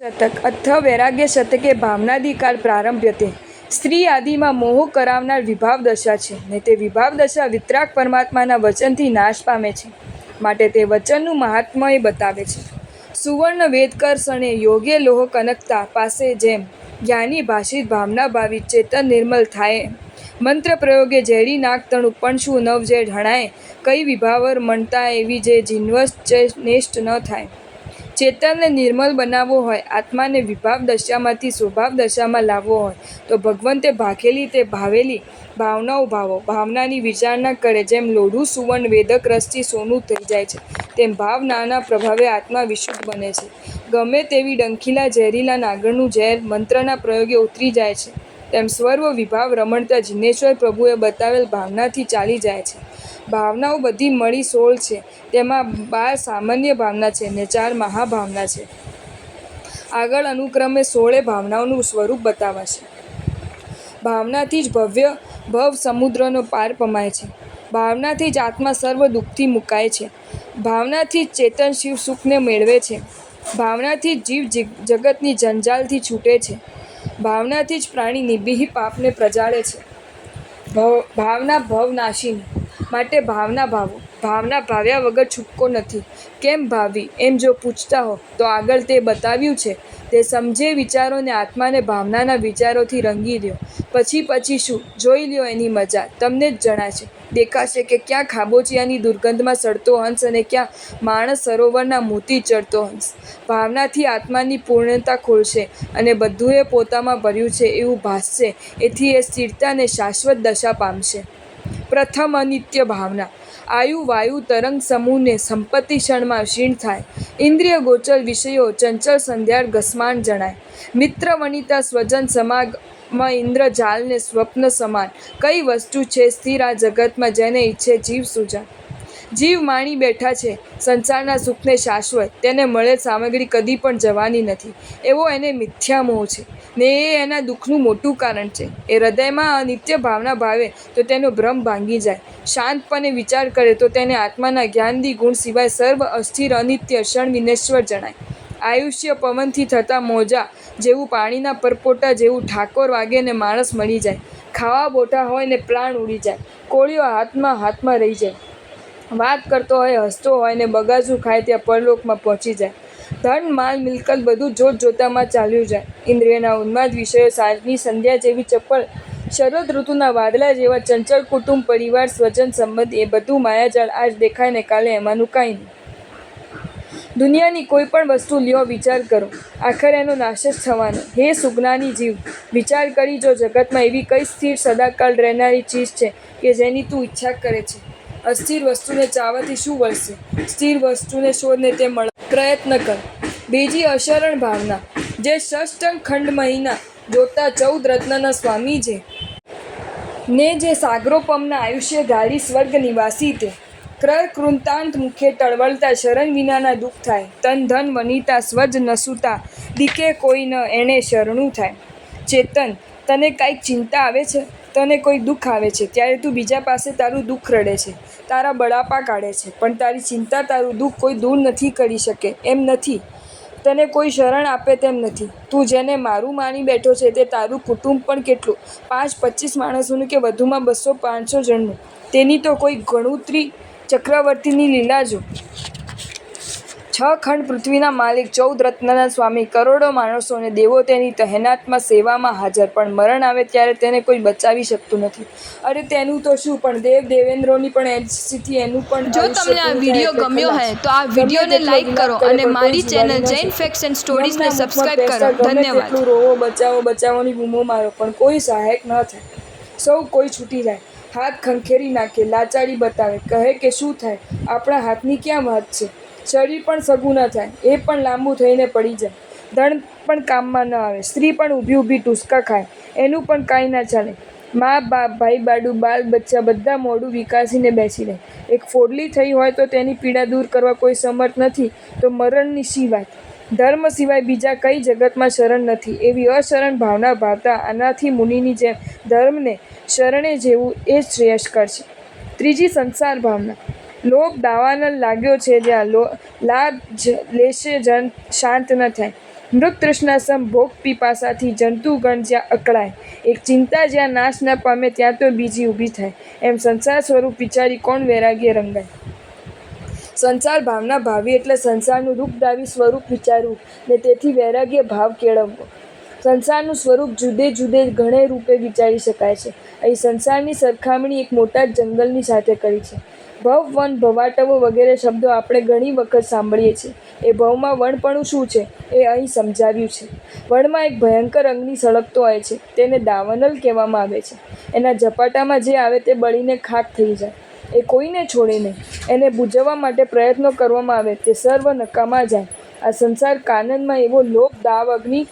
શતક અથ વૈરાગ્ય શતકે ભાવનાદિકાળ પ્રારંભ્યતે. સ્ત્રી આદિમાં મોહ કરાવનાર વિભાવ દશા છે ને તે વિભાવ દશા વિતરાગ પરમાત્માના વચનથી નાશ પામે છે. માટે તે વચનનું મહાત્મ્ય એ બતાવે છે. સુવર્ણ વેદકર સણે યોગ્ય લોહ કનકતા પાસે જેમ જ્ઞાની ભાષિત ભાવના ભાવિત ચેતન નિર્મલ થાય એમ. મંત્ર પ્રયોગે ઝેરી નાગ તણુ પણ શું નવ જે ઢણાય કઈ વિભાવર મણતા એવી જે જીનવશ નેષ્ટ ન થાય. ચેતનને નિર્મલ બનાવવો હોય, આત્માને વિભાવ દશામાંથી સ્વભાવ દશામાં લાવવો હોય તો ભગવંતે ભાખેલી તે ભાવેલી ભાવનાઓ ભાવો. ભાવનાની વિચારણા કરે જેમ લોઢું સુવર્ણ વેદક રસથી સોનું થઈ જાય છે તેમ ભાવનાના પ્રભાવે આત્મા વિશુદ્ધ બને છે. ગમે તેવી ડંખીલા ઝેરીલા નાગરનું ઝેર મંત્રના પ્રયોગે ઉતરી જાય છે તેમ સર્વ વિભાવ રમણતા જિનેશ્વર પ્રભુએ બતાવેલ ભાવનાથી ચાલી જાય છે. ભાવનાઓ બધી મળી 16 છે. તેમાં 12 સામાન્ય ભાવના છે ને 4 મહાભાવના છે. આગળ અનુક્રમે 16 ભાવનાઓનું સ્વરૂપ બતાવાશે. ભાવનાથી જ ભવ સમુદ્રનો પાર પમાય છે. ભાવનાથી જ આત્મા સર્વ દુઃખથી મુકાય છે. ભાવનાથી જ ચેતન શિવ સુખને મેળવે છે. ભાવનાથી જ જીવ જગતની જંજાલથી છૂટે છે. ભાવનાથી જ પ્રાણી નિબિહ પાપને પ્રજાળે છે. ભાવના ભવનાશિની. માટે ભાવના ભાવો. ભાવના ભાવ્યા વગર છૂટકો નથી. કેમ ભાવવી એમ જો પૂછતા હો તો આગળ તે બતાવ્યું છે તે સમજે વિચારોને આત્માને ભાવનાના વિચારોથી રંગી લ્યો. પછી શું જોઈ લ્યો એની મજા તમને જ જણાશે. દેખાશે કે ક્યાં ખાબોચિયાની દુર્ગંધમાં સડતો હંસ અને ક્યાં માણસ સરોવરના મોતી ચડતો હંસ. ભાવનાથી આત્માની પૂર્ણતા ખોલશે અને બધું એ પોતામાં ભર્યું છે એવું ભાસશે. એથી એ સ્થિરતા અને શાશ્વત દશા પામશે. પ્રથમ અનિત્ય ભાવના. આયુ વાયુ તરંગ સમૂહને સંપત્તિ ક્ષણમાં ક્ષીણ થાય. ઇન્દ્રિય ગોચર વિષયો ચંચળ સંધ્યાળ ઘસમાણ જણાય. મિત્ર વનિતા સ્વજન સમાગમ ઇન્દ્રજાલને સ્વપ્ન સમાન. કઈ વસ્તુ છે સ્થિર આ જગતમાં જેને ઈચ્છે જીવ સુજાન. જીવ માણી બેઠા છે સંસારના સુખને શાશ્વત. તેને મળેલ સામગ્રી કદી પણ જવાની નથી એવો એને મિથ્યા મોહ છે ને એ એના દુઃખનું મોટું કારણ છે. એ હૃદયમાં અનિત્ય ભાવના ભાવે તો તેનો ભ્રમ ભાંગી જાય. શાંતપણે વિચાર કરે તો તેને આત્માના જ્ઞાનદી ગુણ સિવાય સર્વ અસ્થિર અનિત્ય ક્ષણ વિનેશ્વર જણાય. આયુષ્ય પવનથી થતા મોજા જેવું, પાણીના પરપોટા જેવું ઠાકોર વાગે ને માણસ મળી જાય. ખાવા બોટા હોય ને પ્રાણ ઉડી જાય. કોળિયો હાથમાં રહી જાય. વાત કરતો હોય, હસતો હોય ને બગાસું ખાય ત્યાં પરલોકમાં પહોંચી જાય. ધન માલ મિલકત બધું જોતજોતામાં ચાલ્યું જાય. ઇન્દ્રિયના ઉન્માદ વિષયો સાંજની સંધ્યા જેવી ચપળ, શરદ ઋતુના વાદળા જેવા ચંચળ, કુટુંબ પરિવાર સ્વજન સંબંધ એ બધું માયાજાળ. આજ દેખાય ને કાલે એમાંનું કાંઈ નહીં. દુનિયાની કોઈ પણ વસ્તુ લ્યો વિચાર કરો, આખર એનો નાશ જ થવાનો. હે સુજ્ઞાની જીવ, વિચાર કરી જો જગતમાં એવી કઈ સ્થિર સદાકાળ રહેનારી ચીજ છે કે જેની તું ઈચ્છા કરે છે. અસ્થિર વસ્તુને ચાહવાથી શું વળશે? સ્થિર વસ્તુને શોધને તે મળે પ્રયત્ન કર. બીજી અશરણ ભાવના. જે ષષ્ટંગ ખંડ મહિના જોતા 14 રત્નના સ્વામી છે ને જે સાગરોપમના આયુષ્ય ધારી સ્વર્ગ નિવાસી તે. ક્રર કૃતાંત મુખે ટળવળતા શરણ વિનાના દુઃખ થાય. તન ધન વનિતા સ્વજ નસુતા દીકે કોઈ ન એણે શરણું થાય. ચેતન, તને કાંઈક ચિંતા આવે છે, તને કોઈ દુઃખ આવે છે ત્યારે તું બીજા પાસે તારું દુઃખ રડે છે, તારા બળાપા કાઢે છે, પણ તારી ચિંતા તારું દુઃખ કોઈ દૂર નથી કરી શકે એમ નથી. તને કોઈ શરણ આપે તેમ નથી. તું જેને મારું માની બેઠો છે તે તારું કુટુંબ પણ કેટલું, 5-25 માણસોનું કે વધુમાં 200-500 જણનું. તેની તો કોઈ ગણુત્રી ચક્રવર્તીની લીલા જો. 6 ખંડ પૃથ્વીના માલિક, 14 રત્નના સ્વામી, કરોડો માણસો અને દેવો તેની તહેનાતમાં સેવામાં હાજર, પણ મરણ આવે ત્યારે તેને કોઈ બચાવી શકતું નથી. અરે તેનું તો શું, પણ દેવેન્દ્રોની પણ એજથી એનું પણ. જો તમને આ વિડીયો ગમ્યો હોય તો આ વિડીયોને લાઈક કરો અને મારી ચેનલ જૈન ફેક્ટ્સ એન્ડ સ્ટોરીઝને સબસ્ક્રાઇબ કરો. ધન્યવાદ. રોવો, બચાવોની બૂમો મારો, પણ કોઈ સહાયક ન થાય. સૌ કોઈ છૂટી જાય. હાથ ખંખેરી નાખે, લાચારી બતાવે, કહે કે શું થાય, આપણા હાથની ક્યાં વાત છે. શરીર પણ સગું ન થાય, એ પણ લાંબુ થઈને પડી જાય. ધન પણ કામમાં ન આવે, સ્ત્રી પણ ઊભી ટૂસકા ખાય, એનું પણ કાંઈ ના ચાલે. મા બાપ, ભાઈ બાડું, બાલ બચ્ચા બધા મોઢું વિકાસીને બેસી રહે. એક ફોડલી થઈ હોય તો તેની પીડા દૂર કરવા કોઈ સમર્થ નથી તો મરણની શી વાત. ધર્મ સિવાય બીજા કઈ જગતમાં શરણ નથી એવી અશરણ ભાવના ભાવતા અનાથી મુનિની જેમ ધર્મને શરણે જેવું એ જ શ્રેયસ્કર છે. ત્રીજી સંસાર ભાવના. લોભ દાવાનળ લાગ્યો છે જ્યાં લાભ લેશે જન શાંત ન થાય. મૃગ તૃષ્ણા સમ ભોગ પીપાસાથી જંતુગણ જ્યાં અકળાય, એક ચિંતા જ્યાં નાશ ન પામે ત્યાં તો બીજી ઊભી થાય. એમ સંસાર સ્વરૂપ વિચારી કોણ વૈરાગ્ય રંગાય. સંસાર ભાવના ભાવી એટલે સંસારનું રૂપદાવી સ્વરૂપ વિચારવું ને તેથી વૈરાગ્ય ભાવ કેળવવો. સંસારનું સ્વરૂપ જુદે જુદે ઘણે રૂપે વિચારી શકાય છે. અહીં સંસારની સરખામણી એક મોટા જંગલની સાથે કરી છે. ભવ, વન, ભવાટવો વગેરે શબ્દો આપણે ઘણી વખત સાંભળીએ છીએ. એ ભવમાં વણપણું શું છે એ અહીં સમજાવ્યું છે. વણમાં એક ભયંકર અગ્નિ સળગતો હોય છે, તેને દાવાનલ કહેવામાં આવે છે. એના ઝપાટામાં જે આવે તે બળીને ખાખ થઈ જાય. એ કોઈને છોડે નહીં. એને બુઝવવા માટે પ્રયત્નો કરવામાં આવે તે સર્વ નકામા જાય. આ સંસાર કાનનમાં એવો લોભ દાવ અગ્નિ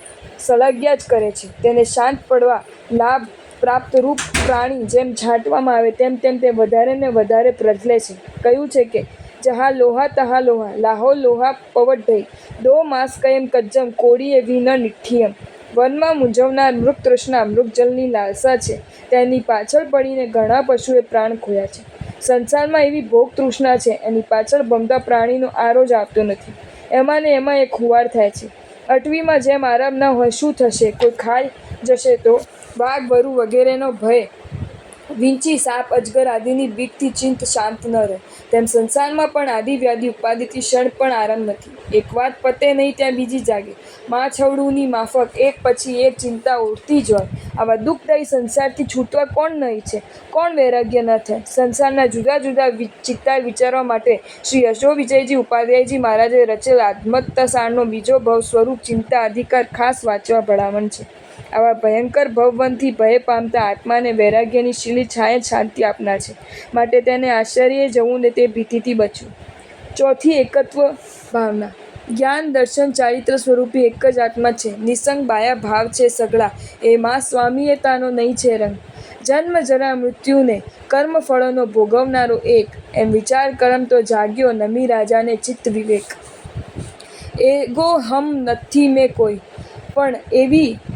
સળગ્યા જ કરે છે. તેને શાંત પડવા લાભ પ્રાપ્ત રૂપ પ્રાણી જેમ ઝાંટવામાં આવે તેમ તેમ તે વધારે ને વધારે પ્રજલે છે. કહ્યું છે કે જહા લોહા તહા લોહા, લાહો લોહા પવઢઈ, દો માસ કયમ કજ્જમ, કોડીએ વિન નિઠ્ઠિયમ. વનમાં મૂંઝવનાર મૃગ તૃષ્ણા મૃગજળની લાલસા છે. તેની પાછળ પડીને ઘણા પશુએ પ્રાણ ખોયા છે. સંસારમાં એવી ભોગ તૃષ્ણા છે, એની પાછળ ભમતા પ્રાણીનો આરો જ આવતો નથી. એમાં ને એમાં એ ખુવાર થાય છે. અટવીમાં જેમ આરામ ન હોય, શું થશે? કોઈ ખાઈ જશે તો? વાઘ, વરુ વગેરેનો ભય, વીંછી, સાપ, અજગર આદિની બીકથી ચિંત શાંત ન રહે. તેમ સંસારમાં પણ આદિ વ્યાધિ ઉપાધિથી ક્ષણ પણ આરામ નથી. એક વાત પતે નહીં ત્યાં બીજી જાગે. માછવડુની માફક એક પછી એક ચિંતા ઉડતી જ હોય. આવા દુઃખદાયી સંસારથી છૂટવા કોણ ન ઈચ્છે? કોણ વૈરાગ્ય ન થાય? સંસારના જુદા જુદા ચિત્તાર વિચારવા માટે શ્રી યશો વિજયજી ઉપાધ્યાયજી મહારાજે રચેલ આત્મત્તસારનો બીજો ભવ સ્વરૂપ ચિંતા અધિકાર ખાસ વાંચવા ભલામણ છે. આવા ભયંકર ભવવનથી ભય પામતા આત્માને વૈરાગ્યની શીલી છાંય શાંતિ આપનાર છે. માટે તેને આશ્ચર્યે જવું ને તે ભીતિથી બચવું. ચોથી, એકત્વ ભાવના. જ્ઞાન, દર્શન, ચારિત્ર સ્વરૂપી એક જ આત્મા છે. નિસંગ બાયા ભાવ છે સઘળા, એમાં સ્વામીયતાનો નહીં છે રંગ. જન્મ જરા મૃત્યુને કર્મફળોનો ભોગવનારો એક, એમ વિચાર કરમ તો જાગ્યો નમી રાજાને ચિત્ત વિવેક. એગો હમ નથી મેં કોઈ, પણ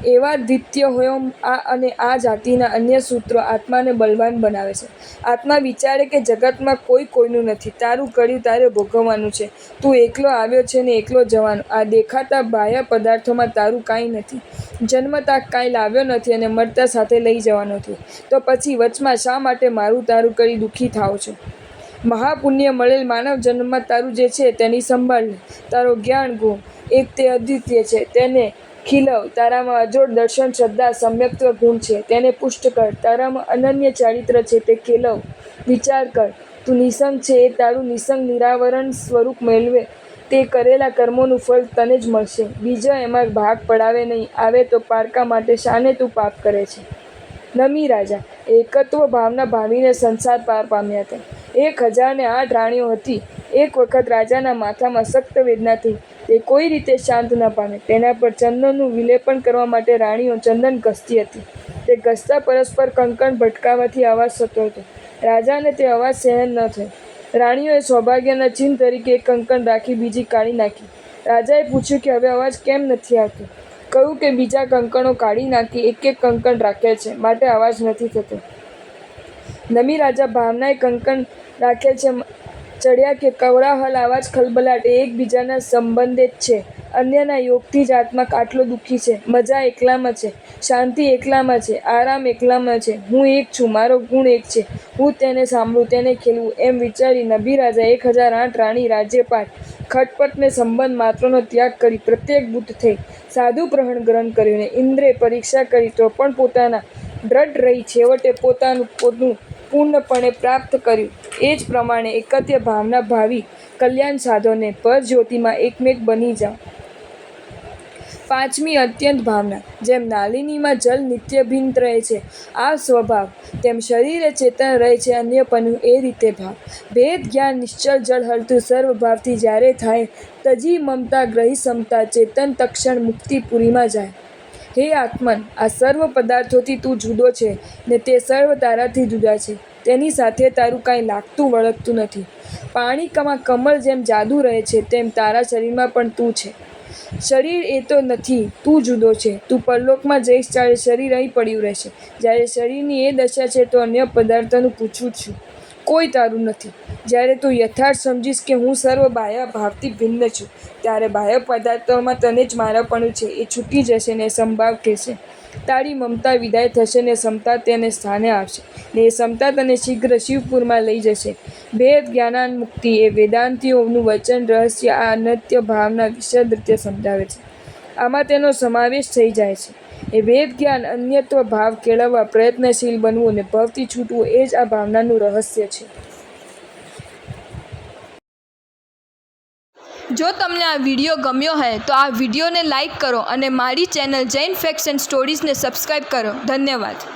એવા દ્વિતીય હોય આ અને આ જાતિના અન્ય સૂત્રો આત્માને બલવાન બનાવે છે. આત્મા વિચારે કે જગતમાં કોઈ કોઈનું નથી. તારું કર્યું તારે ભોગવવાનું છે. તું એકલો આવ્યો છે ને એકલો જવાનો. આ દેખાતા બાહ્ય પદાર્થોમાં તારું કાંઈ નથી. જન્મતા કાંઈ લાવ્યો નથી અને મરતા સાથે લઈ જવાનો નથી. તો પછી વચમાં શા માટે મારું તારું કરી દુઃખી થાવ છો? મહાપુણ્ય મળેલ માનવ જન્મમાં તારું જે છે તેની સંભાળ લે. તારો જ્ઞાન ગુણ એક તે અદ્વિતીય છે, તેને ખીલવ. તારામાં અજોડ દર્શન, શ્રદ્ધા, સમ્યક્ત્વ ગુણ છે, તેને પુષ્ટ કર. તારામાં અનન્ય ચારિત્ર છે, તે કેલવ. વિચાર કર. તું નિસંગ છે, એ તારું નિસંગ નિરાવરણ સ્વરૂપ મેળવે. તે કરેલા કર્મોનું ફળ તને જ મળશે. બીજા એમાં ભાગ પડાવે નહીં. આવે તો પારકા માટે શાને તું પાપ કરે છે? નમી રાજા એકત્વ ભાવના ભાવીને સંસાર પાર પામ્યા હતા. 1008 રાણીઓ હતી. એક વખત રાજાના માથામાં સખ્ત વેદના થઈ. તે કોઈ રીતે શાંત ન પામે. તેના પર ચંદનનું વિલેપન કરવા માટે રાણીઓ ચંદન ઘસતી હતી. તે ઘસતા પરસ્પર કંકણ ભટકાવાથી અવાજ થતો હતો. રાજાને તે અવાજ સહન ન થયો. રાણીઓએ સૌભાગ્યના ચિહ્ન તરીકે એક કંકણ રાખી બીજી કાઢી નાખી. રાજાએ પૂછ્યું કે હવે અવાજ કેમ નથી આવતો? કહ્યું કે બીજા કંકણો કાઢી નાખી, એક એક કંકણ રાખ્યા છે, માટે અવાજ નથી થતો. નમી રાજા ભાવનાએ કંકણ રાખેલ છે ચડ્યા કે કવળાહલ આવાજ ખલબલાટ એ એકબીજાના સંબંધે જ છે. અન્યના યોગથી જ આત્મા આટલો દુઃખી છે. મજા એકલામાં છે, શાંતિ એકલામાં છે, આરામ એકલામાં છે. હું એક છું, મારો ગુણ એક છે, હું તેને સાંભળું, તેને ખેલવું, એમ વિચારી નબી રાજા 1008 રાણી રાજ્યપાટ ખટપટને સંબંધ માત્રનો ત્યાગ કરી પ્રત્યેક બુદ્ધ થઈ. સાધુ પ્રહણ ગ્રહણ કર્યું ને ઇન્દ્રે પરીક્ષા કરી તો પણ પોતાના દ્રઢ રહી છેવટે પોતાનું પૂર્ણપણે પ્રાપ્ત કર્યું. એ જ પ્રમાણે એકત્ય ભાવના ભાવી કલ્યાણ સાધોને પરજ્યોતિમાં એકમેક બની જાઓ. પાંચમી, અત્યંત ભાવના. જેમ નાલિનીમાં જલ નિત્યભિન્ન રહે છે આ સ્વભાવ, તેમ શરીરે ચેતન રહે છે અન્યપનું એ રીતે ભાવ. ભેદ જ્ઞાન નિશ્ચળ જળ હલતું સર્વભાવથી જ્યારે થાય, તજી મમતા ગ્રહી સમતા ચેતન તક્ષણ મુક્તિપુરીમાં જાય. હે આત્મન, આ સર્વ પદાર્થોથી તું જુદો છે ને તે સર્વ તારાથી જુદા છે. તેની સાથે તારું કાંઈ લાગતું વળગતું નથી. પાણીમાં કમળ જેમ જાદુ રહે છે તેમ તારા શરીરમાં પણ તું છે. શરીર એ તો નથી, તું જુદો છે. તું પરલોકમાં જઈશ ત્યારે શરીર અહીં પડ્યું રહેશે. જ્યારે શરીરની એ દશા છે તો અન્ય પદાર્થોનું પૂછું છું. કોઈ તારું નથી. જ્યારે તું યથાર્થ સમજીશ કે હું સર્વ બાહ્ય ભાવથી ભિન્ન છું, ત્યારે બાહ્ય પદાર્થોમાં તને જ મારાપણું છે એ છૂટી જશે ને સંભાવ કહેશે. તારી મમતા વિદાય થશે ને સમતા તેને સ્થાને આવશે, ને એ સમતા તને શીઘ્ર શિવપુરમાં લઈ જશે. ભેદ જ્ઞાનાન્મુક્તિ એ વેદાંતિઓનું વચન રહસ્ય આ અનંત્ય ભાવના વિશદ રીતે સમજાવે છે. આમાં તેનો સમાવેશ થઈ જાય છે. એ ભેદ જ્ઞાન અન્યત્વ ભાવ કેળવવા પ્રયત્નશીલ બનવું અને ભવથી છૂટવું એ જ આ ભાવનાનું રહસ્ય છે. જો તમને આ વિડીયો ગમ્યો હોય તો આ વિડીયોને લાઈક કરો અને મારી ચેનલ જૈન ફેક્ટ્સ એન્ડ સ્ટોરીઝને સબસ્ક્રાઈબ કરો. ધન્યવાદ.